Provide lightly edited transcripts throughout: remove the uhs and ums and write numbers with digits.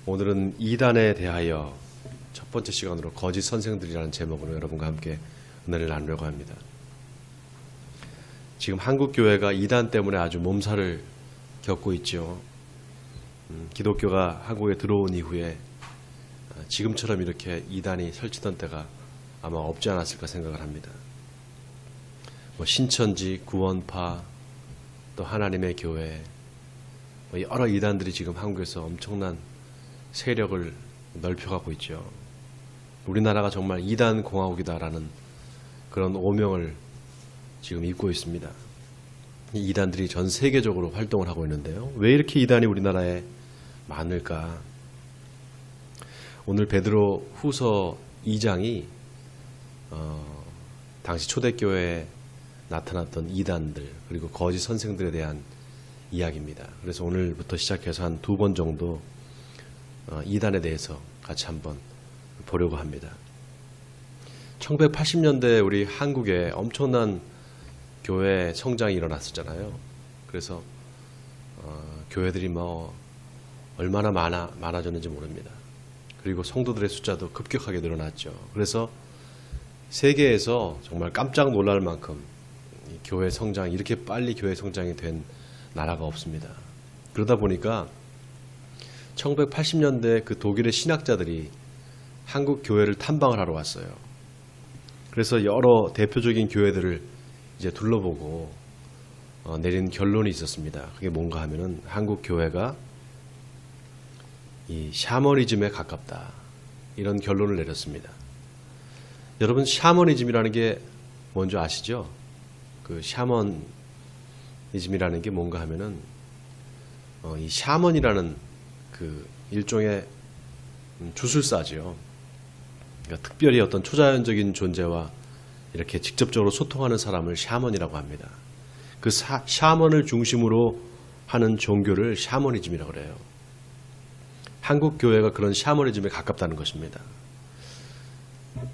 오늘은 이단에 대하여 첫 번째 시간으로 거짓 선생들이라는 제목으로 여러분과 함께 은혜를 나누려고 합니다. 지금 한국 교회가 이단 때문에 아주 몸살을 겪고 있죠. 기독교가 한국에 들어온 이후에 지금처럼 이렇게 이단이 설치던 때가 아마 없지 않았을까 생각을 합니다. 신천지, 구원파, 또 하나님의 교회, 여러 이단들이 지금 한국에서 엄청난 세력을 넓혀가고 있죠. 우리나라가 정말 이단 공화국이다라는 그런 오명을 지금 입고 있습니다. 이 이단들이 전 세계적으로 활동을 하고 있는데요. 왜 이렇게 이단이 우리나라에 많을까? 오늘 베드로 후서 2장이 당시 초대교회에 나타났던 이단들 그리고 거짓 선생들에 대한 이야기입니다. 그래서 오늘부터 시작해서 한 2번 정도 이단에 대해서 같이 한번 보려고 합니다. 1980년대 우리 한국에 엄청난 교회 성장이 일어났었잖아요. 그래서 교회들이 얼마나 많아졌는지 모릅니다. 그리고 성도들의 숫자도 급격하게 늘어났죠. 그래서 세계에서 정말 깜짝 놀랄 만큼 교회 성장이 이렇게 빨리 교회 성장이 된 나라가 없습니다. 그러다 보니까 1980년대 그 독일의 신학자들이 한국 교회를 탐방을 하러 왔어요. 그래서 여러 대표적인 교회들을 이제 둘러보고 내린 결론이 있었습니다. 그게 뭔가 하면은 한국 교회가 이 샤머니즘에 가깝다. 이런 결론을 내렸습니다. 여러분 샤머니즘이라는 게 뭔지 아시죠? 그 샤머니즘이라는 게 뭔가 하면은 이 샤먼이라는 그 일종의 주술사죠. 그러니까 특별히 어떤 초자연적인 존재와 이렇게 직접적으로 소통하는 사람을 샤먼이라고 합니다. 그 샤먼을 중심으로 하는 종교를 샤머니즘이라고 그래요. 한국 교회가 그런 샤머니즘에 가깝다는 것입니다.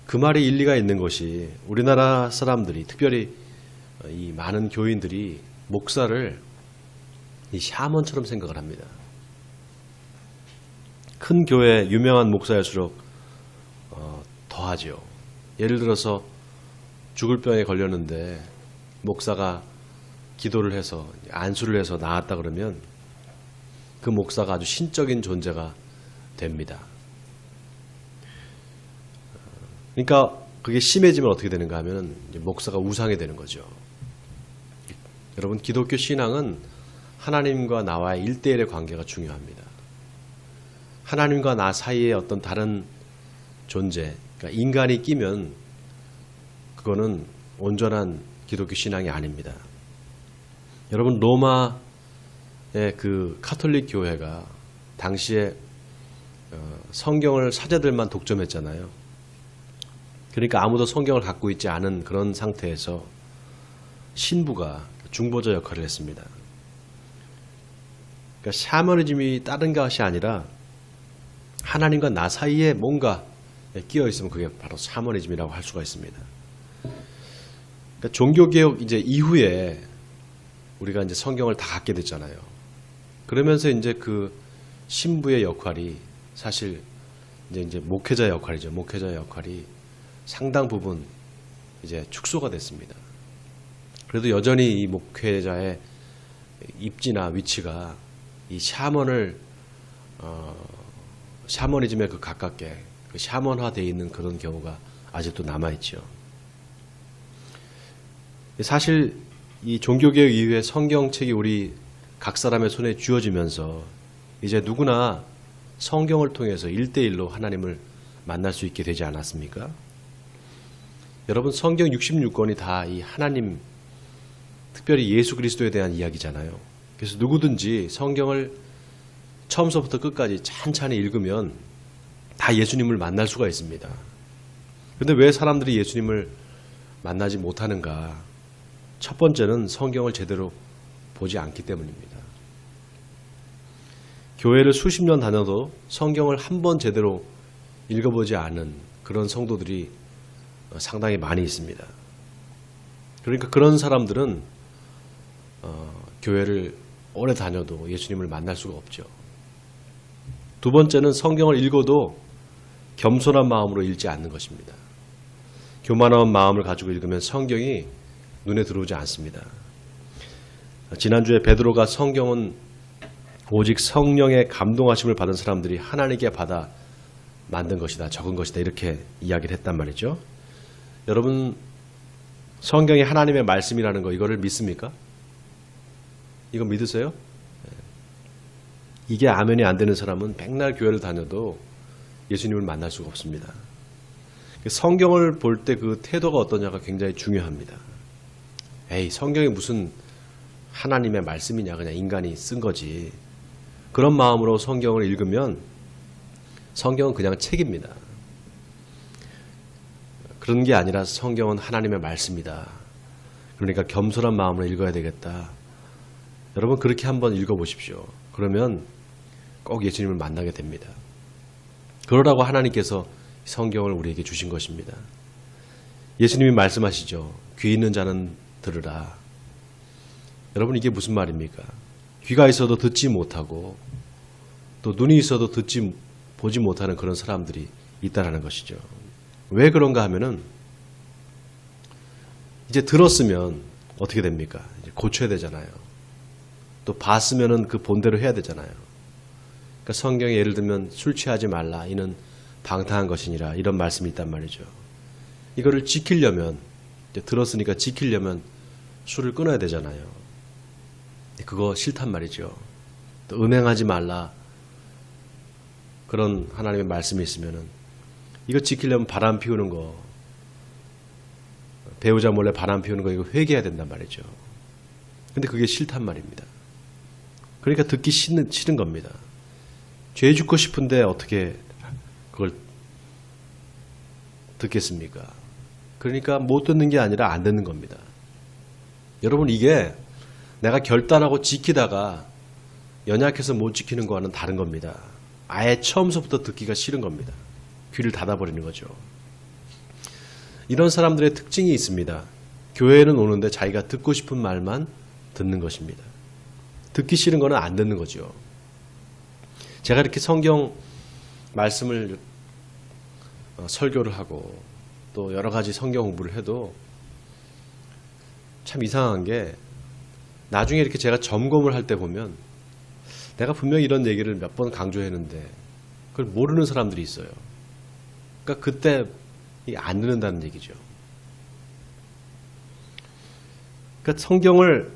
그 말이 일리가 있는 것이 우리나라 사람들이 특별히 이 많은 교인들이 목사를 이 샤먼처럼 생각을 합니다. 큰 교회 유명한 목사일수록 더하죠. 예를 들어서 죽을 병에 걸렸는데 목사가 기도를 해서 안수를 해서 나았다 그러면 그 목사가 아주 신적인 존재가 됩니다. 그러니까 그게 심해지면 어떻게 되는가 하면 목사가 우상이 되는 거죠. 여러분 기독교 신앙은 하나님과 나와의 1대1의 관계가 중요합니다. 하나님과 나 사이에 어떤 다른 존재, 그러니까 인간이 끼면 그거는 온전한 기독교 신앙이 아닙니다. 여러분 로마의 그 카톨릭 교회가 당시에 성경을 사제들만 독점했잖아요. 그러니까 아무도 성경을 갖고 있지 않은 그런 상태에서 신부가 중보자 역할을 했습니다. 그러니까 샤머니즘이 다른 것이 아니라 하나님과 나 사이에 뭔가 끼어 있으면 그게 바로 샤머니즘이라고 할 수가 있습니다. 그러니까 종교개혁 이제 이후에 우리가 이제 성경을 다 갖게 됐잖아요. 그러면서 이제 그 신부의 역할이 사실 이제 목회자 역할이죠. 목회자 역할이 상당 부분 이제 축소가 됐습니다. 그래도 여전히 이 목회자의 입지나 위치가 이 샤머니즘에 그 가깝게 그 샤먼화되어 있는 그런 경우가 아직도 남아있죠. 사실 이 종교개혁 이후에 성경책이 우리 각 사람의 손에 쥐어지면서 이제 누구나 성경을 통해서 1대1로 하나님을 만날 수 있게 되지 않았습니까? 여러분 성경 66권이 다 이 하나님 특별히 예수 그리스도에 대한 이야기잖아요. 그래서 누구든지 성경을 처음서부터 끝까지 찬찬히 읽으면 다 예수님을 만날 수가 있습니다. 그런데 왜 사람들이 예수님을 만나지 못하는가? 첫 번째는 성경을 제대로 보지 않기 때문입니다. 교회를 수십 년 다녀도 성경을 한 번 제대로 읽어보지 않은 그런 성도들이 상당히 많이 있습니다. 그러니까 그런 사람들은 교회를 오래 다녀도 예수님을 만날 수가 없죠. 두 번째는 성경을 읽어도 겸손한 마음으로 읽지 않는 것입니다. 교만한 마음을 가지고 읽으면 성경이 눈에 들어오지 않습니다. 지난주에 베드로가 성경은 오직 성령의 감동하심을 받은 사람들이 하나님께 받아 만든 것이다, 적은 것이다 이렇게 이야기를 했단 말이죠. 여러분 성경이 하나님의 말씀이라는 거 이거를 믿습니까? 이거 믿으세요? 이게 아멘이 안 되는 사람은 백날 교회를 다녀도 예수님을 만날 수가 없습니다. 성경을 볼 때 그 태도가 어떠냐가 굉장히 중요합니다. 에이, 성경이 무슨 하나님의 말씀이냐, 그냥 인간이 쓴 거지. 그런 마음으로 성경을 읽으면 성경은 그냥 책입니다. 그런 게 아니라 성경은 하나님의 말씀이다. 그러니까 겸손한 마음으로 읽어야 되겠다. 여러분 그렇게 한번 읽어보십시오. 그러면 꼭 예수님을 만나게 됩니다. 그러라고 하나님께서 성경을 우리에게 주신 것입니다. 예수님이 말씀하시죠. 귀 있는 자는 들으라. 여러분 이게 무슨 말입니까? 귀가 있어도 듣지 못하고 또 눈이 있어도 보지 못하는 그런 사람들이 있다는 것이죠. 왜 그런가 하면은 이제 들었으면 어떻게 됩니까? 이제 고쳐야 되잖아요. 또 봤으면은 그 본대로 해야 되잖아요. 그러니까 성경에 예를 들면 술 취하지 말라 이는 방탕한 것이니라 이런 말씀이 있단 말이죠. 이거를 지키려면 이제 들었으니까 지키려면 술을 끊어야 되잖아요. 그거 싫단 말이죠. 또 음행하지 말라 그런 하나님의 말씀이 있으면은 이거 지키려면 바람 피우는 거, 배우자 몰래 바람 피우는 거 이거 회개해야 된단 말이죠. 근데 그게 싫단 말입니다. 그러니까 듣기 싫은 겁니다. 죄 죽고 싶은데 어떻게 그걸 듣겠습니까? 그러니까 못 듣는 게 아니라 안 듣는 겁니다. 여러분 이게 내가 결단하고 지키다가 연약해서 못 지키는 거와는 다른 겁니다. 아예 처음서부터 듣기가 싫은 겁니다. 귀를 닫아버리는 거죠. 이런 사람들의 특징이 있습니다. 교회에는 오는데 자기가 듣고 싶은 말만 듣는 것입니다. 듣기 싫은 거는 안 듣는 거죠. 제가 이렇게 성경 말씀을 설교를 하고 또 여러 가지 성경 공부를 해도 참 이상한 게 나중에 이렇게 제가 점검을 할 때 보면 내가 분명히 이런 얘기를 몇 번 강조했는데 그걸 모르는 사람들이 있어요. 그러니까 그때 안 듣는다는 얘기죠. 그러니까 성경을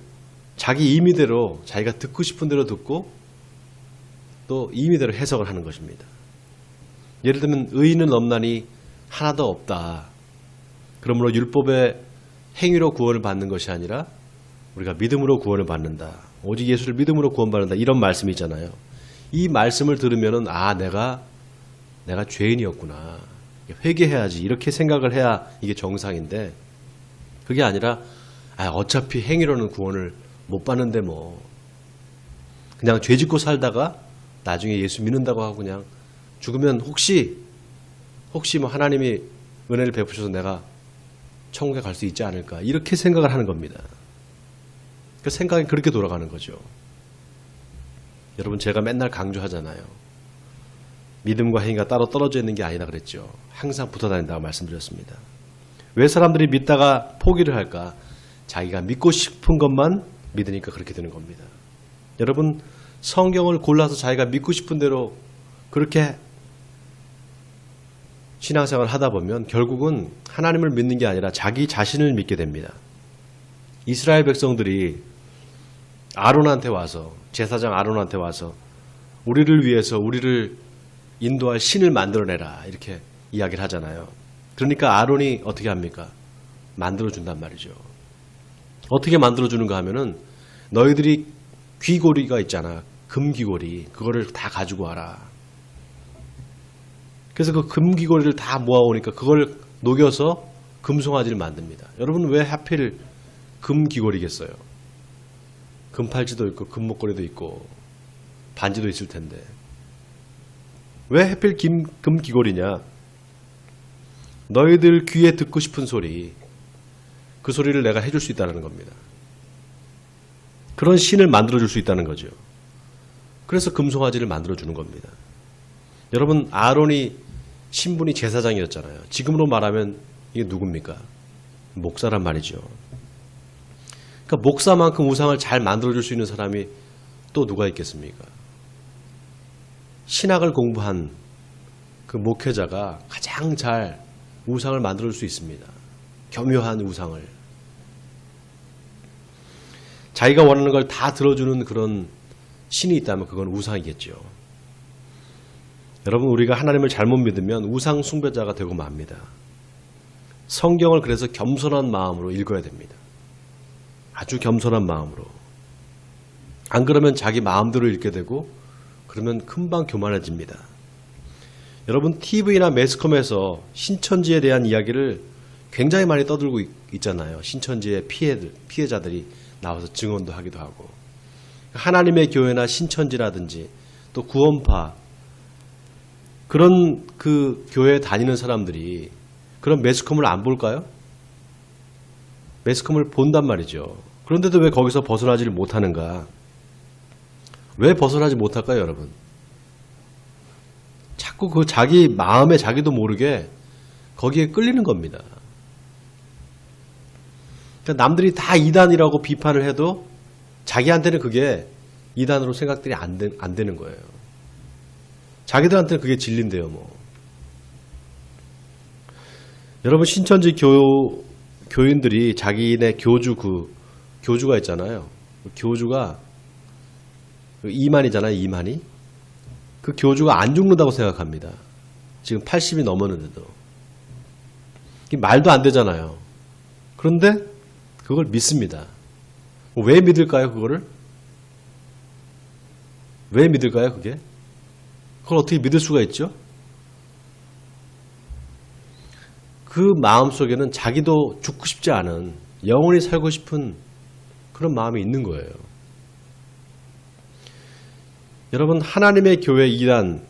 자기 임의대로 자기가 듣고 싶은 대로 듣고 또 임의대로 해석을 하는 것입니다. 예를 들면 의인은 없나니 하나도 없다. 그러므로 율법의 행위로 구원을 받는 것이 아니라 우리가 믿음으로 구원을 받는다. 오직 예수를 믿음으로 구원받는다. 이런 말씀이 있잖아요. 이 말씀을 들으면은 내가 죄인이었구나. 회개해야지. 이렇게 생각을 해야 이게 정상인데 그게 아니라 어차피 행위로는 구원을 못 받는데 뭐 그냥 죄 짓고 살다가 나중에 예수 믿는다고 하고 그냥 죽으면 혹시 뭐 하나님이 은혜를 베푸셔서 내가 천국에 갈 수 있지 않을까 이렇게 생각을 하는 겁니다. 그 생각이 그렇게 돌아가는 거죠. 여러분 제가 맨날 강조하잖아요. 믿음과 행위가 따로 떨어져 있는 게 아니라 그랬죠. 항상 붙어 다닌다고 말씀드렸습니다. 왜 사람들이 믿다가 포기를 할까? 자기가 믿고 싶은 것만 믿으니까 그렇게 되는 겁니다. 여러분 성경을 골라서 자기가 믿고 싶은 대로 그렇게 신앙생활을 하다 보면 결국은 하나님을 믿는 게 아니라 자기 자신을 믿게 됩니다. 이스라엘 백성들이 아론한테 와서 제사장 아론한테 와서 우리를 위해서 우리를 인도할 신을 만들어내라 이렇게 이야기를 하잖아요. 그러니까 아론이 어떻게 합니까? 만들어준단 말이죠. 어떻게 만들어주는가 하면은 너희들이 귀고리가 있잖아. 금귀고리. 그거를 다 가지고 와라. 그래서 그 금귀고리를 다 모아오니까 그걸 녹여서 금송아지를 만듭니다. 여러분 왜 하필 금귀고리겠어요? 금팔찌도 있고 금목걸이도 있고 반지도 있을 텐데 왜 하필 금귀고리냐? 너희들 귀에 듣고 싶은 소리 그 소리를 내가 해줄 수 있다는 겁니다. 그런 신을 만들어줄 수 있다는 거죠. 그래서 금송아지를 만들어주는 겁니다. 여러분, 아론이 신분이 제사장이었잖아요. 지금으로 말하면 이게 누굽니까? 목사란 말이죠. 그러니까 목사만큼 우상을 잘 만들어줄 수 있는 사람이 또 누가 있겠습니까? 신학을 공부한 그 목회자가 가장 잘 우상을 만들어줄 수 있습니다. 교묘한 우상을. 자기가 원하는 걸 다 들어주는 그런 신이 있다면 그건 우상이겠죠. 여러분, 우리가 하나님을 잘못 믿으면 우상 숭배자가 되고 맙니다. 성경을 그래서 겸손한 마음으로 읽어야 됩니다. 아주 겸손한 마음으로. 안 그러면 자기 마음대로 읽게 되고 그러면 금방 교만해집니다. 여러분, TV나 매스컴에서 신천지에 대한 이야기를 굉장히 많이 떠들고 있잖아요. 신천지의 피해자들이 나와서 증언도 하기도 하고. 하나님의 교회나 신천지라든지 또 구원파 그런 그 교회에 다니는 사람들이 그런 매스컴을 안 볼까요? 매스컴을 본단 말이죠. 그런데도 왜 거기서 벗어나지를 못하는가? 왜 벗어나지 못할까요, 여러분? 자꾸 그 자기 마음에 자기도 모르게 거기에 끌리는 겁니다. 그러니까 남들이 다 이단이라고 비판을 해도 자기한테는 그게 이단으로 생각들이 안 되는 거예요. 자기들한테는 그게 진리인데요, 뭐. 여러분, 신천지 교인들이 자기네 교주가 있잖아요. 교주가 이만이잖아요, 이만이. 그 교주가 안 죽는다고 생각합니다. 지금 80이 넘었는데도. 이게 말도 안 되잖아요. 그런데 그걸 믿습니다. 왜 믿을까요, 그거를? 왜 믿을까요, 그게? 그걸 어떻게 믿을 수가 있죠? 그 마음속에는 자기도 죽고 싶지 않은, 영원히 살고 싶은 그런 마음이 있는 거예요. 여러분, 하나님의 교회 이단,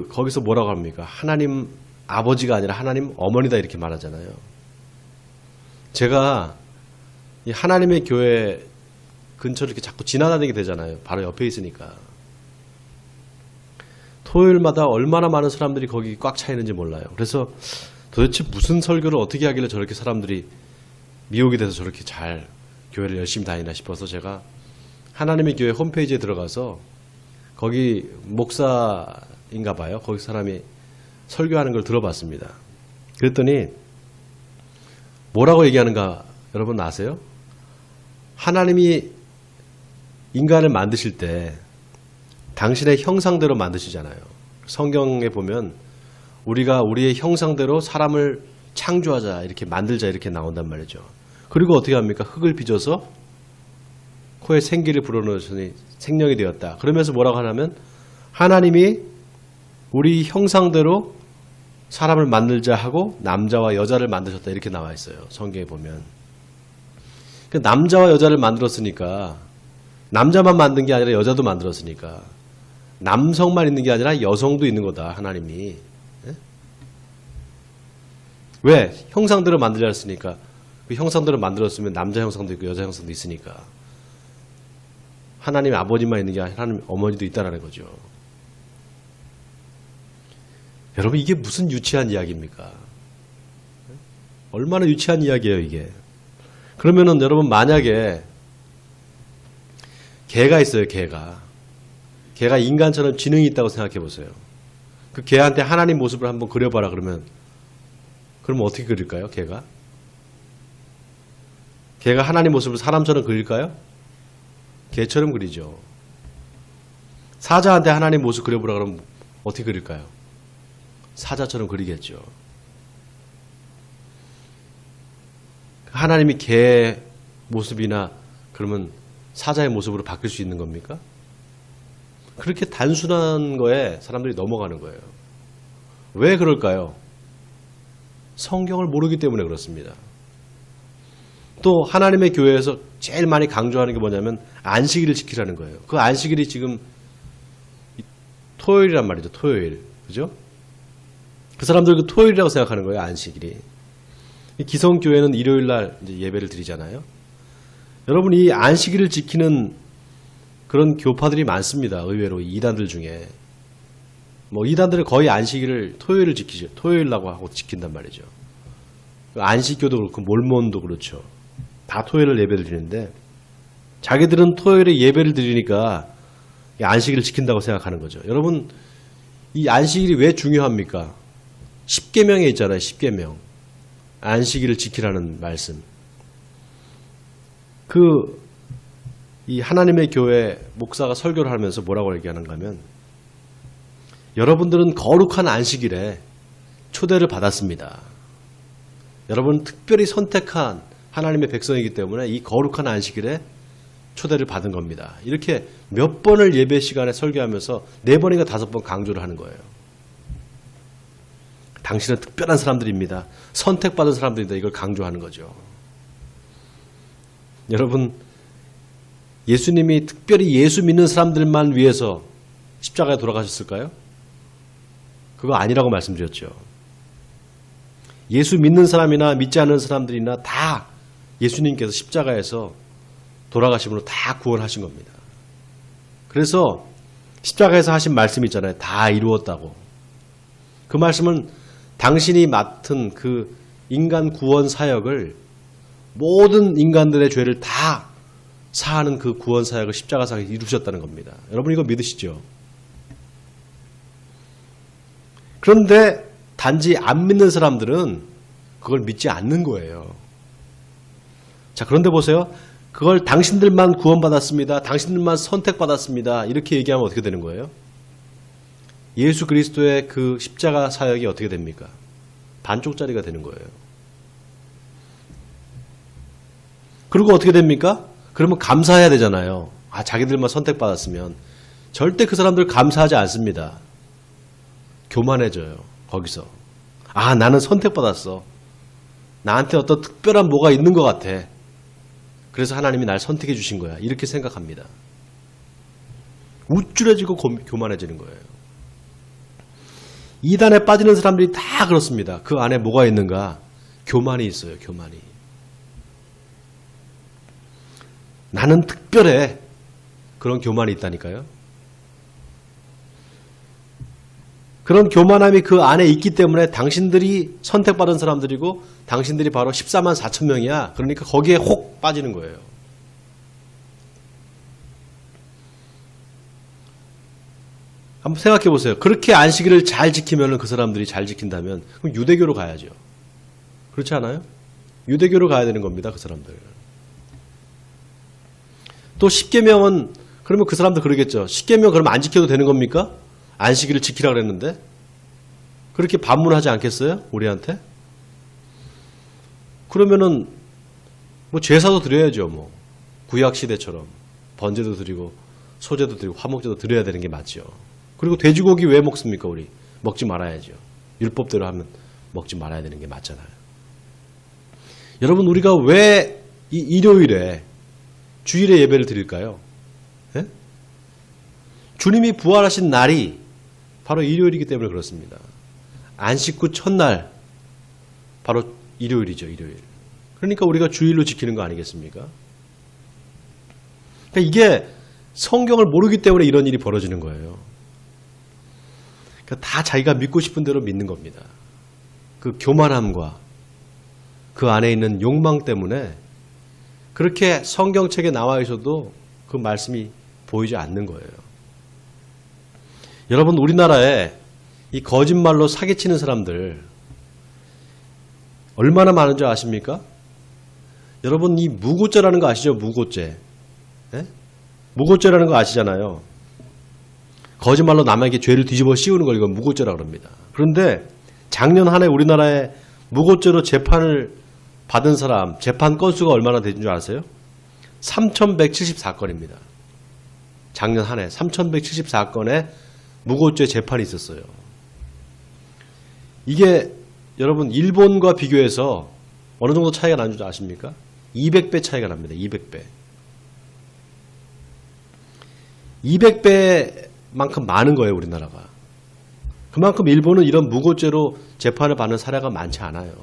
거기서 뭐라고 합니까? 하나님 아버지가 아니라 하나님 어머니다 이렇게 말하잖아요. 제가 이 하나님의 교회 근처를 이렇게 자꾸 지나다니게 되잖아요. 바로 옆에 있으니까. 토요일마다 얼마나 많은 사람들이 거기 꽉 차 있는지 몰라요. 그래서 도대체 무슨 설교를 어떻게 하길래 저렇게 사람들이 미혹이 돼서 저렇게 잘 교회를 열심히 다니나 싶어서 제가 하나님의 교회 홈페이지에 들어가서 거기 목사인가 봐요. 거기 사람이 설교하는 걸 들어봤습니다. 그랬더니 뭐라고 얘기하는가 여러분 아세요? 하나님이 인간을 만드실 때 당신의 형상대로 만드시잖아요. 성경에 보면 우리가 우리의 형상대로 사람을 창조하자, 이렇게 만들자 이렇게 나온단 말이죠. 그리고 어떻게 합니까? 흙을 빚어서 코에 생기를 불어넣으시니 생명이 되었다. 그러면서 뭐라고 하냐면 하나님이 우리 형상대로 사람을 만들자 하고 남자와 여자를 만드셨다 이렇게 나와 있어요. 성경에 보면. 남자와 여자를 만들었으니까 남자만 만든 게 아니라 여자도 만들었으니까 남성만 있는 게 아니라 여성도 있는 거다. 하나님이. 왜? 형상대로 만들자 했으니까. 그 형상대로 만들었으면 남자 형상도 있고 여자 형상도 있으니까. 하나님 아버지만 있는 게 아니라 하나님 어머니도 있다라는 거죠. 여러분, 이게 무슨 유치한 이야기입니까? 얼마나 유치한 이야기예요, 이게. 그러면은 여러분, 만약에 개가 있어요, 개가. 개가 인간처럼 지능이 있다고 생각해 보세요. 그 개한테 하나님 모습을 한번 그려봐라 그러면 어떻게 그릴까요, 개가? 개가 하나님 모습을 사람처럼 그릴까요? 개처럼 그리죠. 사자한테 하나님 모습 그려보라 그러면 어떻게 그릴까요? 사자처럼 그리겠죠. 하나님이 개 모습이나 그러면 사자의 모습으로 바뀔 수 있는 겁니까? 그렇게 단순한 거에 사람들이 넘어가는 거예요. 왜 그럴까요? 성경을 모르기 때문에 그렇습니다. 또 하나님의 교회에서 제일 많이 강조하는 게 뭐냐면 안식일을 지키라는 거예요. 그 안식일이 지금 토요일이란 말이죠. 토요일. 그죠? 그 사람들 그 토요일이라고 생각하는 거예요. 안식일이. 기성교회는 일요일 날 이제 예배를 드리잖아요. 여러분, 이 안식일을 지키는 그런 교파들이 많습니다. 의외로 이단들 중에. 뭐 이단들은 거의 안식일을 토요일을 지키죠. 토요일라고 하고 지킨단 말이죠. 안식교도 그렇고 몰몬도 그렇죠. 다 토요일을 예배를 드리는데 자기들은 토요일에 예배를 드리니까 안식일을 지킨다고 생각하는 거죠. 여러분, 이 안식일이 왜 중요합니까? 십계명에 있잖아요. 십계명. 안식일을 지키라는 말씀. 이 하나님의 교회 목사가 설교를 하면서 뭐라고 얘기하는가 하면, 여러분들은 거룩한 안식일에 초대를 받았습니다. 여러분 특별히 선택한 하나님의 백성이기 때문에 이 거룩한 안식일에 초대를 받은 겁니다. 이렇게 몇 번을 예배 시간에 설교하면서 4번인가 5번 강조를 하는 거예요. 당신은 특별한 사람들입니다. 선택받은 사람들이다. 이걸 강조하는 거죠. 여러분, 예수님이 특별히 예수 믿는 사람들만 위해서 십자가에 돌아가셨을까요? 그거 아니라고 말씀드렸죠. 예수 믿는 사람이나 믿지 않는 사람들이나 다 예수님께서 십자가에서 돌아가심으로 다 구원하신 겁니다. 그래서 십자가에서 하신 말씀이 있잖아요. 다 이루었다고. 그 말씀은 당신이 맡은 그 인간 구원 사역을, 모든 인간들의 죄를 다 사하는 그 구원 사역을 십자가상에 이루셨다는 겁니다. 여러분 이거 믿으시죠? 그런데 단지 안 믿는 사람들은 그걸 믿지 않는 거예요. 자, 그런데 보세요. 그걸 당신들만 구원받았습니다. 당신들만 선택받았습니다. 이렇게 얘기하면 어떻게 되는 거예요? 예수 그리스도의 그 십자가 사역이 어떻게 됩니까? 반쪽짜리가 되는 거예요. 그리고 어떻게 됩니까? 그러면 감사해야 되잖아요. 자기들만 선택받았으면. 절대 그 사람들 감사하지 않습니다. 교만해져요. 거기서. 나는 선택받았어. 나한테 어떤 특별한 뭐가 있는 것 같아. 그래서 하나님이 날 선택해 주신 거야. 이렇게 생각합니다. 우쭐해지고 교만해지는 거예요. 이단에 빠지는 사람들이 다 그렇습니다. 그 안에 뭐가 있는가? 교만이 있어요. 교만이. 나는 특별해. 그런 교만이 있다니까요. 그런 교만함이 그 안에 있기 때문에 당신들이 선택받은 사람들이고 당신들이 바로 14만 4천 명이야. 그러니까 거기에 혹 빠지는 거예요. 한번 생각해 보세요. 그렇게 안식일을 잘 지키면 그 사람들이 잘 지킨다면 그럼 유대교로 가야죠. 그렇지 않아요? 유대교로 가야 되는 겁니다. 그 사람들. 또 십계명은 그러면 그 사람들 그러겠죠. 십계명 그러면 안 지켜도 되는 겁니까? 안식일을 지키라 그랬는데 그렇게 반문하지 않겠어요? 우리한테? 그러면은 뭐 제사도 드려야죠. 뭐 구약 시대처럼 번제도 드리고 소제도 드리고 화목제도 드려야 되는 게 맞죠. 그리고 돼지고기 왜 먹습니까? 우리 먹지 말아야죠. 율법대로 하면 먹지 말아야 되는 게 맞잖아요. 여러분 우리가 왜 이 일요일에 주일에 예배를 드릴까요? 예? 주님이 부활하신 날이 바로 일요일이기 때문에 그렇습니다. 안식 후 첫날 바로 일요일이죠. 일요일. 그러니까 우리가 주일로 지키는 거 아니겠습니까? 그러니까 이게 성경을 모르기 때문에 이런 일이 벌어지는 거예요. 그러니까 다 자기가 믿고 싶은 대로 믿는 겁니다. 그 교만함과 그 안에 있는 욕망 때문에 그렇게 성경책에 나와 있어도 그 말씀이 보이지 않는 거예요. 여러분 우리나라에 이 거짓말로 사기치는 사람들 얼마나 많은 줄 아십니까? 여러분 이 무고죄라는 거 아시죠? 무고죄. 예? 무고죄라는 거 아시잖아요. 거짓말로 남에게 죄를 뒤집어 씌우는 걸 이건 무고죄라고 합니다. 그런데 작년 한 해 우리나라에 무고죄로 재판을 받은 사람 재판 건수가 얼마나 되는 줄 아세요? 3,174건입니다. 작년 한 해 3,174건의 무고죄 재판이 있었어요. 이게 여러분 일본과 비교해서 어느 정도 차이가 나는 줄 아십니까? 200배 차이가 납니다. 200배. 200배만큼 많은 거예요. 우리나라가. 그만큼 일본은 이런 무고죄로 재판을 받는 사례가 많지 않아요.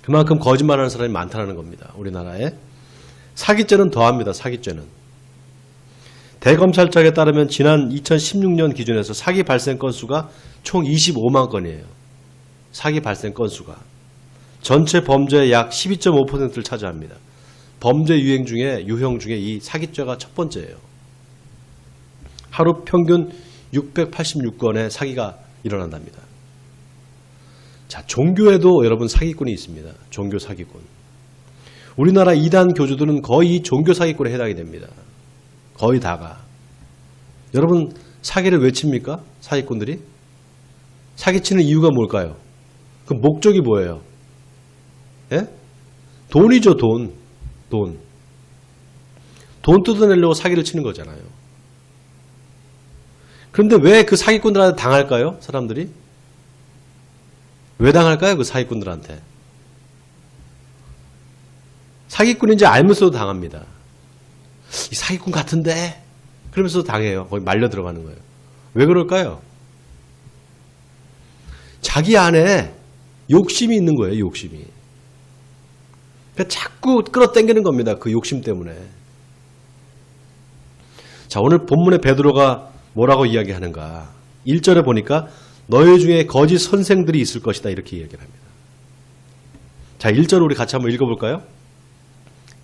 그만큼 거짓말하는 사람이 많다는 겁니다. 우리나라에. 사기죄는 더합니다. 사기죄는. 대검찰청에 따르면 지난 2016년 기준에서 사기 발생 건수가 총 25만 건이에요. 사기 발생 건수가. 전체 범죄의 약 12.5%를 차지합니다. 범죄 유형 중에 이 사기죄가 첫 번째예요. 하루 평균 686건의 사기가 일어난답니다. 자, 종교에도 여러분 사기꾼이 있습니다. 종교 사기꾼. 우리나라 이단 교주들은 거의 종교 사기꾼에 해당이 됩니다. 거의 다가. 여러분 사기를 왜 칩니까? 사기꾼들이? 사기치는 이유가 뭘까요? 그 목적이 뭐예요? 예? 돈이죠, 돈. 돈 뜯어내려고 사기를 치는 거잖아요. 그런데 왜 그 사기꾼들한테 당할까요? 사람들이? 왜 당할까요? 그 사기꾼들한테. 사기꾼인지 알면서도 당합니다. 이 사기꾼 같은데? 그러면서도 당해요. 거기 말려 들어가는 거예요. 왜 그럴까요? 자기 안에 욕심이 있는 거예요. 욕심이. 그러니까 자꾸 끌어당기는 겁니다. 그 욕심 때문에. 자, 오늘 본문의 베드로가 뭐라고 이야기하는가. 1절에 보니까 너희 중에 거짓 선생들이 있을 것이다. 이렇게 이야기를 합니다. 자, 1절을 우리 같이 한번 읽어볼까요?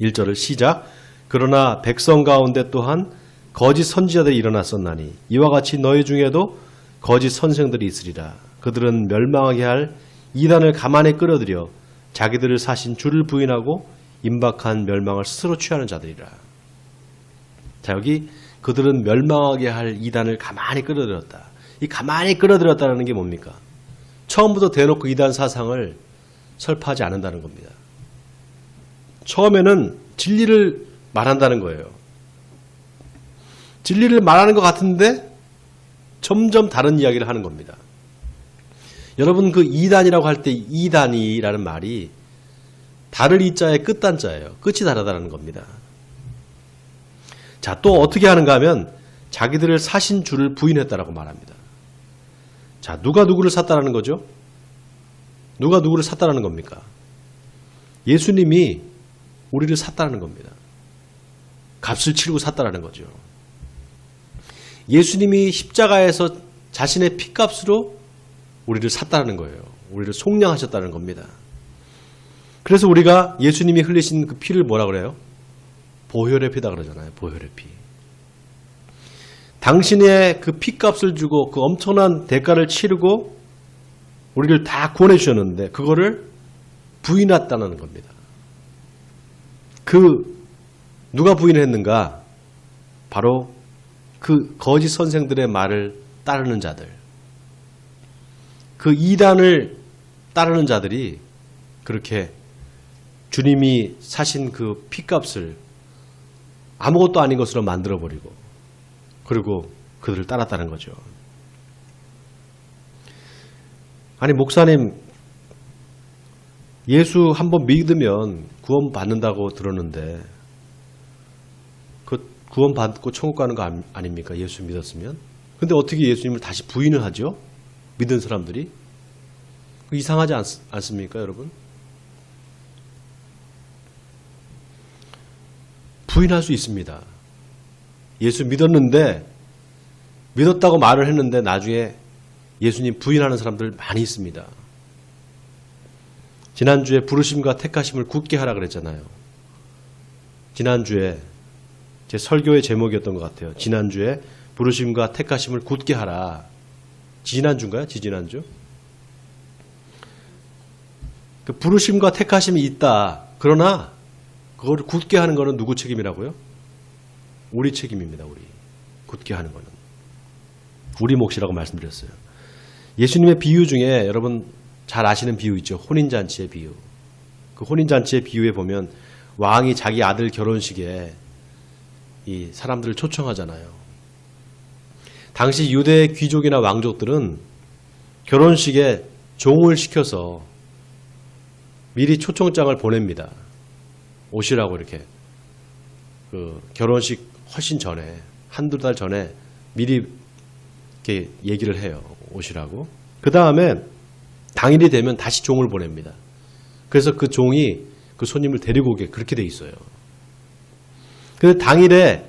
1절을 시작. 그러나 백성 가운데 또한 거짓 선지자들이 일어났었나니 이와 같이 너희 중에도 거짓 선생들이 있으리라. 그들은 멸망하게 할 이단을 가만히 끌어들여 자기들을 사신 주를 부인하고 임박한 멸망을 스스로 취하는 자들이라. 자, 여기 그들은 멸망하게 할 이단을 가만히 끌어들였다. 이 가만히 끌어들였다는 게 뭡니까? 처음부터 대놓고 이단 사상을 설파하지 않는다는 겁니다. 처음에는 진리를 말한다는 거예요. 진리를 말하는 것 같은데 점점 다른 이야기를 하는 겁니다. 여러분 그 이단이라고 할 때 이단이라는 말이 다를 이자의 끝단자예요. 끝이 다르다는 겁니다. 자, 또 어떻게 하는가 하면 자기들을 사신 주를 부인했다라고 말합니다. 자, 누가 누구를 샀다라는 거죠? 누가 누구를 샀다라는 겁니까? 예수님이 우리를 샀다는 겁니다. 값을 치르고 샀다라는 거죠. 예수님이 십자가에서 자신의 피값으로 우리를 샀다는 거예요. 우리를 속량하셨다는 겁니다. 그래서 우리가 예수님이 흘리신 그 피를 뭐라 그래요? 보혈의 피다 그러잖아요. 보혈의 피. 당신의 그 피값을 주고 그 엄청난 대가를 치르고 우리를 다 구원해 주셨는데 그거를 부인했다는 겁니다. 누가 부인했는가? 바로 그 거짓 선생들의 말을 따르는 자들. 그 이단을 따르는 자들이 그렇게 주님이 사신 그 피값을 아무것도 아닌 것으로 만들어버리고 그리고 그들을 따랐다는 거죠. 아니 목사님 예수 한번 믿으면 구원 받는다고 들었는데 그 구원 받고 천국 가는 거 아닙니까? 예수 믿었으면. 근데 어떻게 예수님을 다시 부인을 하죠? 믿은 사람들이. 이상하지 않습니까, 여러분? 부인할 수 있습니다. 예수 믿었는데 믿었다고 말을 했는데 나중에 예수님 부인하는 사람들 많이 있습니다. 지난주에 부르심과 택하심을 굳게 하라 그랬잖아요. 지난주에 제 설교의 제목이었던 것 같아요. 지난주에 부르심과 택하심을 굳게 하라. 지난주인가요? 지지난주? 그 부르심과 택하심이 있다. 그러나 그거를 굳게 하는 거는 누구 책임이라고요? 우리 책임입니다. 우리. 굳게 하는 거는. 우리 몫이라고 말씀드렸어요. 예수님의 비유 중에 여러분 잘 아시는 비유 있죠. 혼인잔치의 비유. 그 혼인잔치의 비유에 보면 왕이 자기 아들 결혼식에 이 사람들을 초청하잖아요. 당시 유대 귀족이나 왕족들은 결혼식에 종을 시켜서 미리 초청장을 보냅니다. 오시라고 이렇게 그 결혼식 훨씬 전에 한두 달 전에 미리 이렇게 얘기를 해요. 오시라고. 그 다음에 당일이 되면 다시 종을 보냅니다. 그래서 그 종이 그 손님을 데리고 오게 그렇게 돼 있어요. 근데 당일에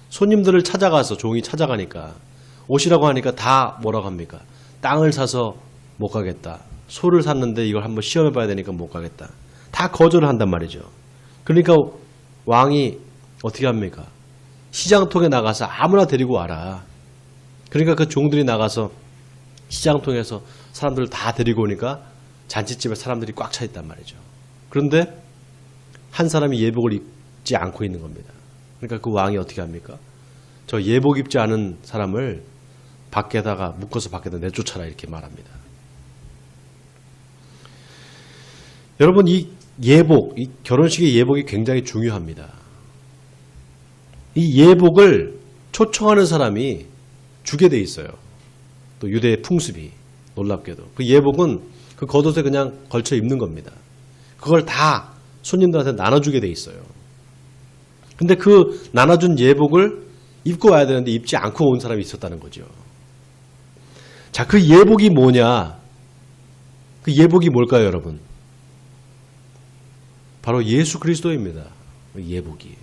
손님들을 찾아가서 종이 찾아가니까 오시라고 하니까 다 뭐라고 합니까? 땅을 사서 못 가겠다. 소를 샀는데 이걸 한번 시험해 봐야 되니까 못 가겠다. 다 거절을 한단 말이죠. 그러니까 왕이 어떻게 합니까? 시장통에 나가서 아무나 데리고 와라. 그러니까 그 종들이 나가서 시장통에서 사람들을 다 데리고 오니까 잔치집에 사람들이 꽉 차 있단 말이죠. 그런데 한 사람이 예복을 입지 않고 있는 겁니다. 그러니까 그 왕이 어떻게 합니까? 저 예복 입지 않은 사람을 밖에다가 묶어서 밖에다 내쫓아라 이렇게 말합니다. 여러분 이 예복, 이 결혼식의 예복이 굉장히 중요합니다. 이 예복을 초청하는 사람이 주게 돼 있어요. 또 유대의 풍습이 놀랍게도 그 예복은 그 겉옷에 그냥 걸쳐 입는 겁니다. 그걸 다 손님들한테 나눠주게 돼 있어요. 근데 그 나눠준 예복을 입고 와야 되는데 입지 않고 온 사람이 있었다는 거죠. 자, 그 예복이 뭐냐? 그 예복이 뭘까요, 여러분? 바로 예수 그리스도입니다. 그 예복이.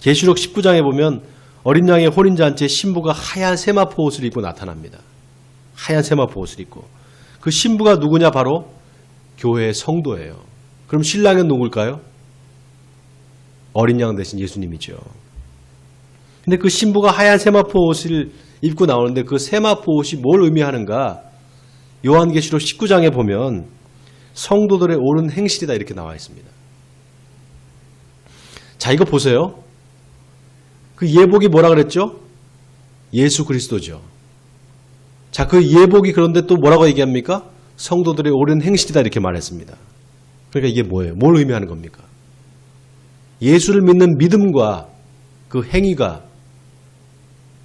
계시록 19장에 보면 어린 양의 혼인잔치에 신부가 하얀 세마포 옷을 입고 나타납니다. 하얀 세마포 옷을 입고. 그 신부가 누구냐? 바로 교회의 성도예요. 그럼 신랑은 누굴까요? 어린 양 대신 예수님이죠. 근데 그 신부가 하얀 세마포 옷을 입고 나오는데 그 세마포 옷이 뭘 의미하는가? 요한계시록 19장에 보면 성도들의 옳은 행실이다 이렇게 나와 있습니다. 자, 이거 보세요. 그 예복이 뭐라 그랬죠? 예수 그리스도죠. 자, 그 예복이 그런데 또 뭐라고 얘기합니까? 성도들의 옳은 행실이다 이렇게 말했습니다. 그러니까 이게 뭐예요? 뭘 의미하는 겁니까? 예수를 믿는 믿음과 그 행위가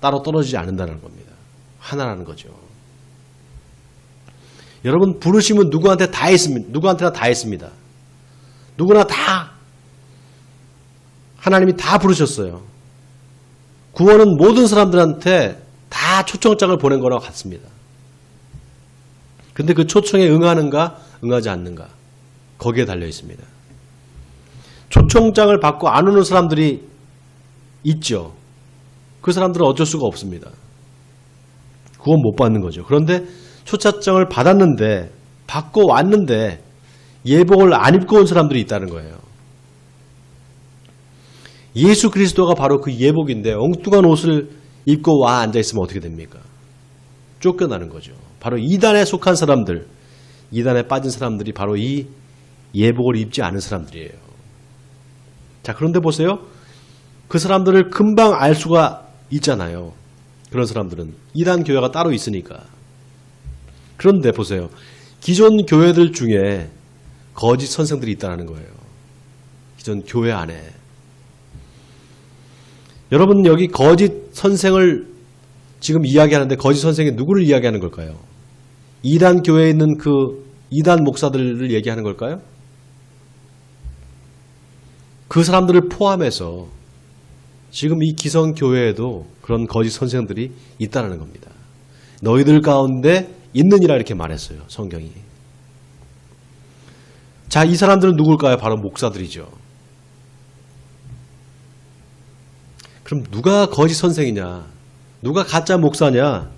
따로 떨어지지 않는다는 겁니다. 하나라는 거죠. 여러분 부르심은 누구한테 다 했습니다. 누구한테나 다 했습니다. 누구나 다 하나님이 다 부르셨어요. 구원은 모든 사람들한테 다 초청장을 보낸 거랑 같습니다. 근데 그 초청에 응하는가 응하지 않는가 거기에 달려 있습니다. 초청장을 받고 안 오는 사람들이 있죠. 그 사람들은 어쩔 수가 없습니다. 구원 못 받는 거죠. 그런데 초청장을 받았는데 받고 왔는데 예복을 안 입고 온 사람들이 있다는 거예요. 예수 그리스도가 바로 그 예복인데 엉뚱한 옷을 입고 와 앉아있으면 어떻게 됩니까? 쫓겨나는 거죠. 바로 이단에 속한 사람들, 이단에 빠진 사람들이 바로 이 예복을 입지 않은 사람들이에요. 자, 그런데 보세요. 그 사람들을 금방 알 수가 있잖아요. 그런 사람들은 이단 교회가 따로 있으니까. 그런데 보세요. 기존 교회들 중에 거짓 선생들이 있다는 거예요. 기존 교회 안에. 여러분 여기 거짓 선생을 지금 이야기하는데 거짓 선생이 누구를 이야기하는 걸까요? 이단 교회에 있는 그 이단 목사들을 얘기하는 걸까요? 그 사람들을 포함해서 지금 이 기성교회에도 그런 거짓 선생들이 있다는 겁니다. 너희들 가운데 있느니라 이렇게 말했어요. 성경이. 자, 이 사람들은 누굴까요? 바로 목사들이죠. 그럼 누가 거짓 선생이냐? 누가 가짜 목사냐?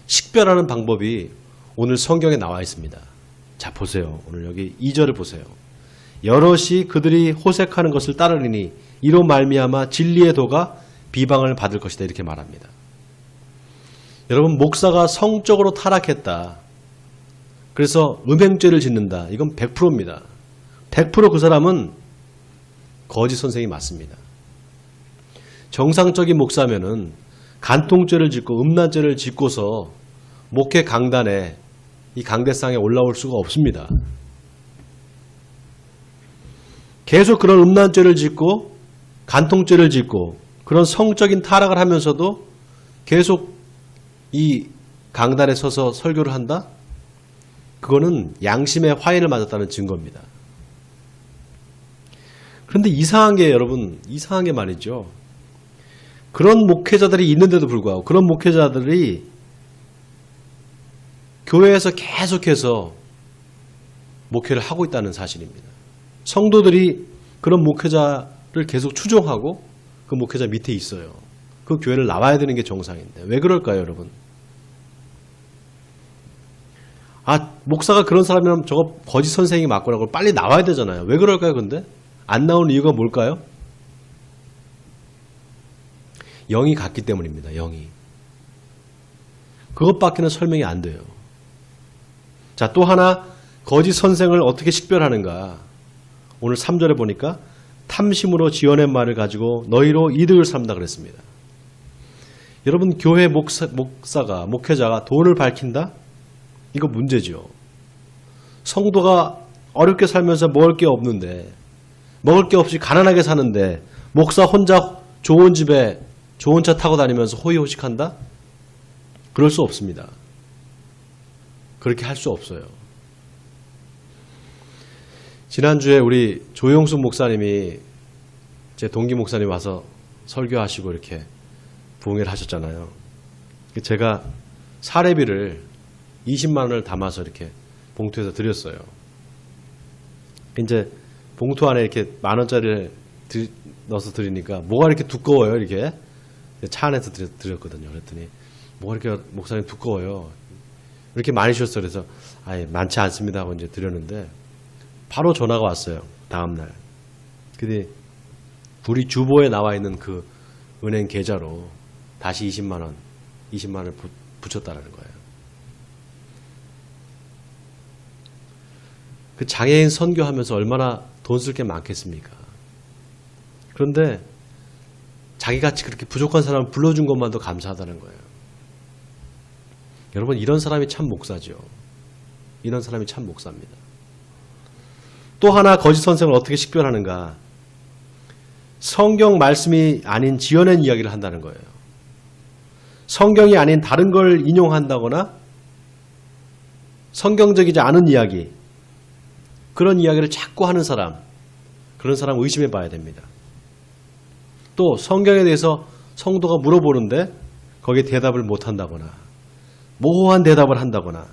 식별하는 방법이 오늘 성경에 나와 있습니다. 자, 보세요. 오늘 여기 2절을 보세요. 여럿이 그들이 호색하는 것을 따르리니 이로 말미암아 진리의 도가 비방을 받을 것이다 이렇게 말합니다. 여러분 목사가 성적으로 타락했다. 그래서 음행죄를 짓는다. 이건 100%입니다. 100% 그 사람은 거짓 선생이 맞습니다. 정상적인 목사면은 간통죄를 짓고 음란죄를 짓고서 목회 강단에 이 강대상에 올라올 수가 없습니다. 계속 그런 음란죄를 짓고 간통죄를 짓고 그런 성적인 타락을 하면서도 계속 이 강단에 서서 설교를 한다? 그거는 양심의 화해를 맞았다는 증거입니다. 그런데 이상한 게 여러분, 이상한 게 말이죠. 그런 목회자들이 있는데도 불구하고 그런 목회자들이 교회에서 계속해서 목회를 하고 있다는 사실입니다. 성도들이 그런 목회자를 계속 추종하고 그 목회자 밑에 있어요. 그 교회를 나와야 되는 게 정상인데 왜 그럴까요, 여러분? 목사가 그런 사람이면 저거 거짓 선생이 맞고라고 빨리 나와야 되잖아요. 왜 그럴까요, 근데? 안 나오는 이유가 뭘까요? 영이 같기 때문입니다. 영이. 그것밖에는 설명이 안 돼요. 자, 또 하나 거짓 선생을 어떻게 식별하는가? 오늘 3절에 보니까 탐심으로 지어낸 말을 가지고 너희로 이득을 삼다 그랬습니다. 여러분, 교회 목회자가 돈을 밝힌다? 이거 문제죠. 성도가 어렵게 살면서 먹을 게 없는데, 먹을 게 없이 가난하게 사는데 목사 혼자 좋은 집에 좋은 차 타고 다니면서 호의호식한다? 그럴 수 없습니다. 그렇게 할 수 없어요. 지난주에 우리 조용수 목사님이 제 동기 목사님 와서 설교하시고 이렇게 부흥회를 하셨잖아요. 제가 사례비를 20만 원을 담아서 이렇게 봉투에서 드렸어요. 이제 봉투 안에 이렇게 10,000원짜리를 넣어서 드리니까 뭐가 이렇게 두꺼워요, 이렇게. 차 안에서 드렸거든요. 그랬더니 뭐가 이렇게 목사님 두꺼워요. 이렇게 많이 주셨어요. 그래서 많지 않습니다 하고 이제 드렸는데 바로 전화가 왔어요. 다음날. 근데 우리 주보에 나와 있는 그 은행 계좌로 다시 20만 원을 붙였다라는 거예요. 그 장애인 선교하면서 얼마나 돈 쓸 게 많겠습니까? 그런데 자기같이 그렇게 부족한 사람을 불러준 것만도 감사하다는 거예요. 여러분, 이런 사람이 참 목사죠. 이런 사람이 참 목사입니다. 또 하나 거짓 선생을 어떻게 식별하는가? 성경 말씀이 아닌 지어낸 이야기를 한다는 거예요. 성경이 아닌 다른 걸 인용한다거나 성경적이지 않은 이야기, 그런 이야기를 자꾸 하는 사람, 그런 사람 의심해 봐야 됩니다. 또 성경에 대해서 성도가 물어보는데 거기에 대답을 못한다거나 모호한 대답을 한다거나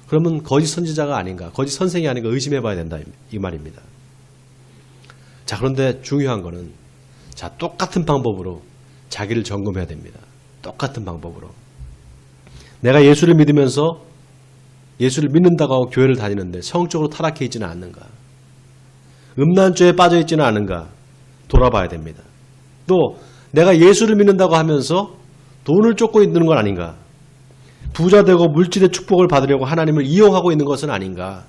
그러면 거짓 선지자가 아닌가, 거짓 선생이 아닌가 의심해 봐야 된다, 이 말입니다. 자, 그런데 중요한 거는 똑같은 방법으로 자기를 점검해야 됩니다. 똑같은 방법으로. 내가 예수를 믿으면서 예수를 믿는다고 하고 교회를 다니는데 성적으로 타락해 있지는 않는가? 음란죄에 빠져 있지는 않은가? 돌아봐야 됩니다. 또 내가 예수를 믿는다고 하면서 돈을 쫓고 있는 건 아닌가? 부자 되고 물질의 축복을 받으려고 하나님을 이용하고 있는 것은 아닌가?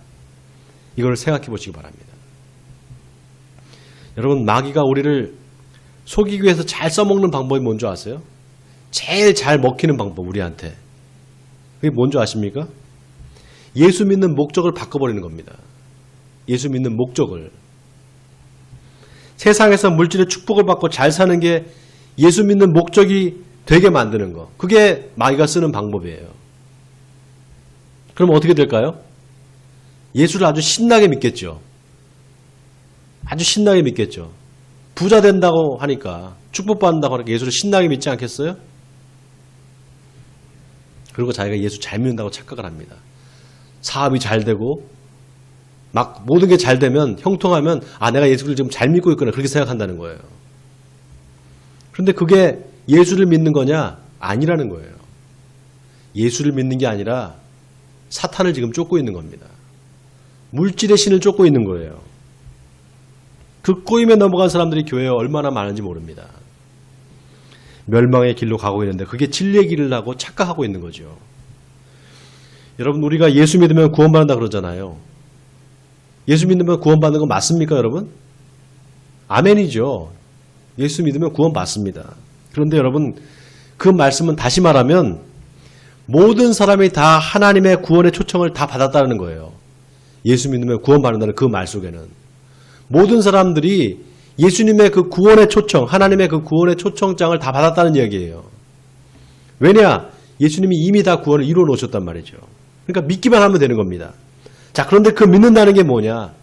이걸 생각해 보시기 바랍니다. 여러분, 마귀가 우리를 속이기 위해서 잘 써먹는 방법이 뭔지 아세요? 제일 잘 먹히는 방법, 우리한테. 그게 뭔지 아십니까? 예수 믿는 목적을 바꿔버리는 겁니다. 예수 믿는 목적을. 세상에서 물질의 축복을 받고 잘 사는 게 예수 믿는 목적이 되게 만드는 거. 그게 마귀가 쓰는 방법이에요. 그럼 어떻게 될까요? 예수를 아주 신나게 믿겠죠. 아주 신나게 믿겠죠. 부자 된다고 하니까, 축복받는다고 하니까 예수를 신나게 믿지 않겠어요? 그리고 자기가 예수 잘 믿는다고 착각을 합니다. 사업이 잘 되고 막 모든 게 잘 되면, 형통하면 내가 예수를 지금 잘 믿고 있구나, 그렇게 생각한다는 거예요. 그런데 그게 예수를 믿는 거냐? 아니라는 거예요. 예수를 믿는 게 아니라 사탄을 지금 쫓고 있는 겁니다. 물질의 신을 쫓고 있는 거예요. 그 꼬임에 넘어간 사람들이 교회에 얼마나 많은지 모릅니다. 멸망의 길로 가고 있는데 그게 진리의 길을 하고 착각하고 있는 거죠. 여러분, 우리가 예수 믿으면 구원받는다 그러잖아요. 예수 믿으면 구원받는 거 맞습니까, 여러분? 아멘이죠. 예수 믿으면 구원받습니다. 그런데 여러분, 그 말씀은 다시 말하면 모든 사람이 다 하나님의 구원의 초청을 다 받았다는 거예요. 예수 믿으면 구원받는다는 그 말 속에는 모든 사람들이 예수님의 그 구원의 초청, 하나님의 그 구원의 초청장을 다 받았다는 이야기예요. 왜냐? 예수님이 이미 다 구원을 이루어 놓으셨단 말이죠. 그러니까 믿기만 하면 되는 겁니다. 자, 그런데 그 믿는다는 게 뭐냐?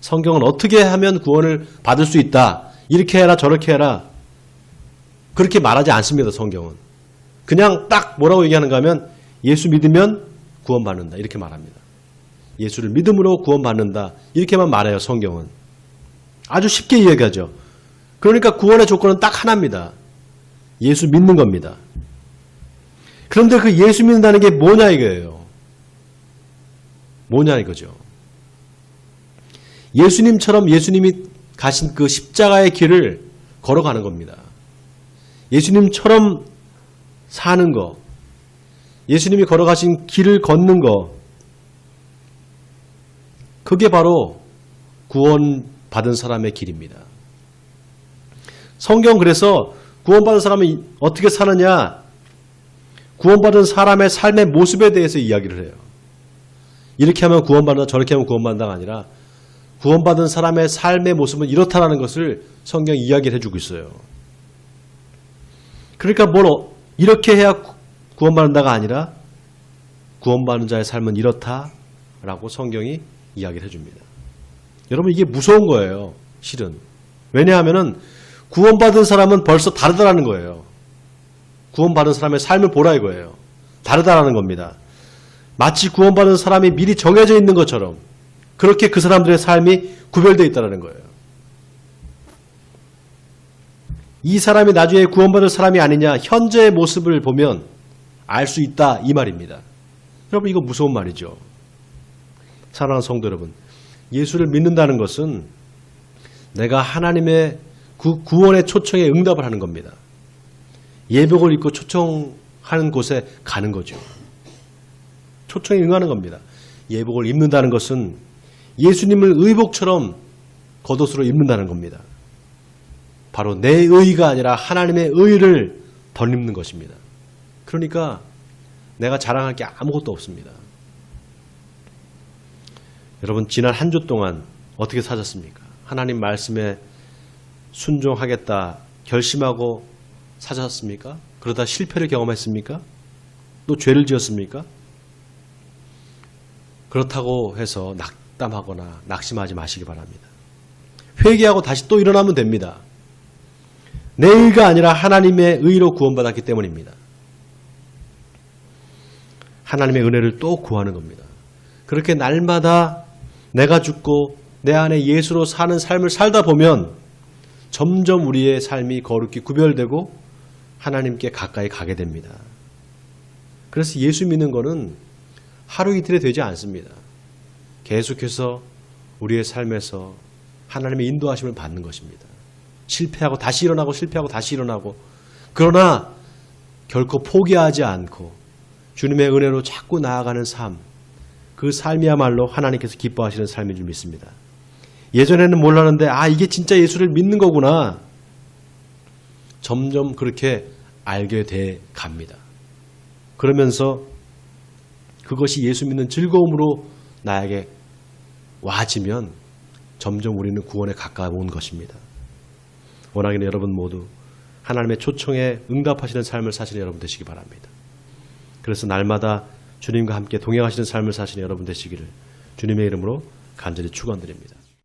성경은 어떻게 하면 구원을 받을 수 있다, 이렇게 해라 저렇게 해라, 그렇게 말하지 않습니다. 성경은 그냥 딱 뭐라고 얘기하는가 하면 예수 믿으면 구원받는다, 이렇게 말합니다. 예수를 믿음으로 구원받는다, 이렇게만 말해요. 성경은 아주 쉽게 이야기하죠. 그러니까 구원의 조건은 딱 하나입니다. 예수 믿는 겁니다. 그런데 그 예수 믿는다는 게 뭐냐 이거예요. 뭐냐 이거죠. 예수님처럼 예수님이 가신 그 십자가의 길을 걸어가는 겁니다. 예수님처럼 사는 거, 예수님이 걸어가신 길을 걷는 거, 그게 바로 구원받은 사람의 길입니다. 성경 그래서 구원받은 사람이 어떻게 사느냐, 구원받은 사람의 삶의 모습에 대해서 이야기를 해요. 이렇게 하면 구원받는다, 저렇게 하면 구원받는다가 아니라 구원받은 사람의 삶의 모습은 이렇다라는 것을 성경이 이야기를 해주고 있어요. 그러니까 이렇게 해야 구원받는다가 아니라 구원받는 자의 삶은 이렇다라고 성경이 이야기를 해줍니다. 여러분 이게 무서운 거예요. 실은. 왜냐하면 구원받은 사람은 벌써 다르다라는 거예요. 구원받은 사람의 삶을 보라 이거예요. 다르다라는 겁니다. 마치 구원받은 사람이 미리 정해져 있는 것처럼 그렇게 그 사람들의 삶이 구별되어 있다는 거예요. 이 사람이 나중에 구원받을 사람이 아니냐 현재의 모습을 보면 알 수 있다 이 말입니다. 여러분 이거 무서운 말이죠. 사랑하는 성도 여러분, 예수를 믿는다는 것은 내가 하나님의 그 구원의 초청에 응답을 하는 겁니다. 예복을 입고 초청하는 곳에 가는 거죠. 초청에 응하는 겁니다. 예복을 입는다는 것은 예수님을 의복처럼 겉옷으로 입는다는 겁니다. 바로 내 의가 아니라 하나님의 의를 덧입는 것입니다. 그러니까 내가 자랑할 게 아무것도 없습니다. 여러분 지난 한 주 동안 어떻게 사셨습니까? 하나님 말씀에 순종하겠다 결심하고 사셨습니까? 그러다 실패를 경험했습니까? 또 죄를 지었습니까? 그렇다고 해서 낙담하거나 낙심하지 마시기 바랍니다. 회개하고 다시 또 일어나면 됩니다. 내 의가 아니라 하나님의 의로 구원받았기 때문입니다. 하나님의 은혜를 또 구하는 겁니다. 그렇게 날마다 내가 죽고 내 안에 예수로 사는 삶을 살다 보면 점점 우리의 삶이 거룩히 구별되고 하나님께 가까이 가게 됩니다. 그래서 예수 믿는 것은 하루 이틀에 되지 않습니다. 계속해서 우리의 삶에서 하나님의 인도하심을 받는 것입니다. 실패하고 다시 일어나고 실패하고 다시 일어나고, 그러나 결코 포기하지 않고 주님의 은혜로 자꾸 나아가는 삶, 그 삶이야말로 하나님께서 기뻐하시는 삶인 줄 믿습니다. 예전에는 몰랐는데 이게 진짜 예수를 믿는 거구나. 점점 그렇게 알게 돼 갑니다. 그러면서 그것이 예수 믿는 즐거움으로 나에게 와지면 점점 우리는 구원에 가까운 것입니다. 원하기는 여러분 모두 하나님의 초청에 응답하시는 삶을 사시는 여러분 되시기 바랍니다. 그래서 날마다 주님과 함께 동행하시는 삶을 사시는 여러분 되시기를 주님의 이름으로 간절히 축원드립니다.